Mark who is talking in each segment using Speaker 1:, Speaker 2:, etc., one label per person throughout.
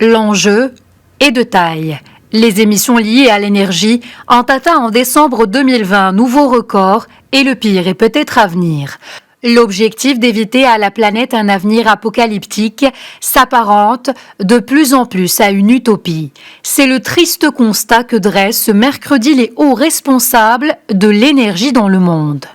Speaker 1: L'enjeu est de taille. Les émissions liées à l'énergie ont atteint en décembre 2020 un nouveau record et le pire est peut-être à venir. L'objectif d'éviter à la planète un avenir apocalyptique s'apparente de plus en plus à une utopie. C'est le triste constat que dressent ce mercredi les hauts responsables de l'énergie dans le monde.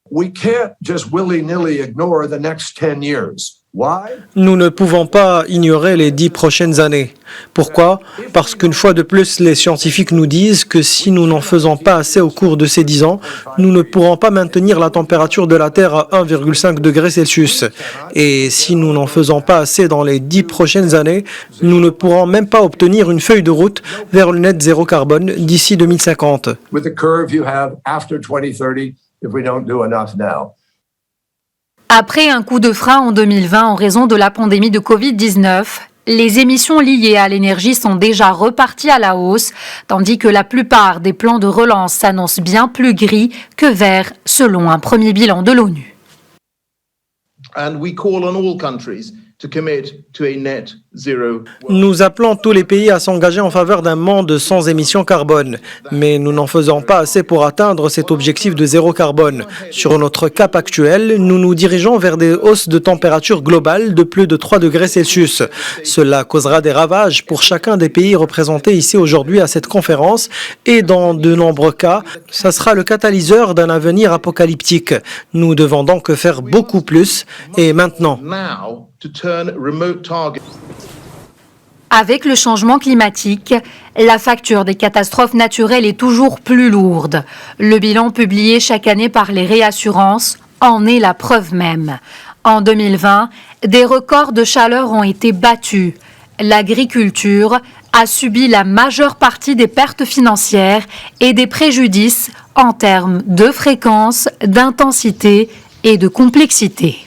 Speaker 2: We can't just willy-nilly ignore the next 10 years. Why?
Speaker 3: Nous ne pouvons pas ignorer les 10 prochaines années. Pourquoi? Parce qu'une fois de plus, les scientifiques nous disent que si nous n'en faisons pas assez au cours de ces 10 ans, nous ne pourrons pas maintenir la température de la Terre à 1,5 degré Celsius. Et si nous n'en faisons pas assez dans les 10 prochaines années, nous ne pourrons même pas obtenir une feuille de route vers le net zéro carbone d'ici 2050.
Speaker 2: With the curve you have after 2030, if we don't do enough now.
Speaker 1: Après un coup de frein en 2020 en raison de la pandémie de Covid-19, les émissions liées à l'énergie sont déjà reparties à la hausse, tandis que la plupart des plans de relance s'annoncent bien plus gris que verts, selon un premier bilan de l'ONU.
Speaker 4: And we call on all countries to commit to a net zero.
Speaker 3: Nous appelons tous les pays à s'engager en faveur d'un monde sans émissions carbone, mais nous n'en faisons pas assez pour atteindre cet objectif de zéro carbone. Sur notre cap actuel, nous nous dirigeons vers des hausses de température globale de plus de 3 degrés Celsius. Cela causera des ravages pour chacun des pays représentés ici aujourd'hui à cette conférence et dans de nombreux cas, ça sera le catalyseur d'un avenir apocalyptique. Nous devons donc faire beaucoup plus et maintenant.
Speaker 4: Now to turn remote targets.
Speaker 1: Avec le changement climatique, la facture des catastrophes naturelles est toujours plus lourde. Le bilan publié chaque année par les réassurances en est la preuve même. En 2020, des records de chaleur ont été battus. L'agriculture a subi la majeure partie des pertes financières et des préjudices en termes de fréquence, d'intensité et de complexité.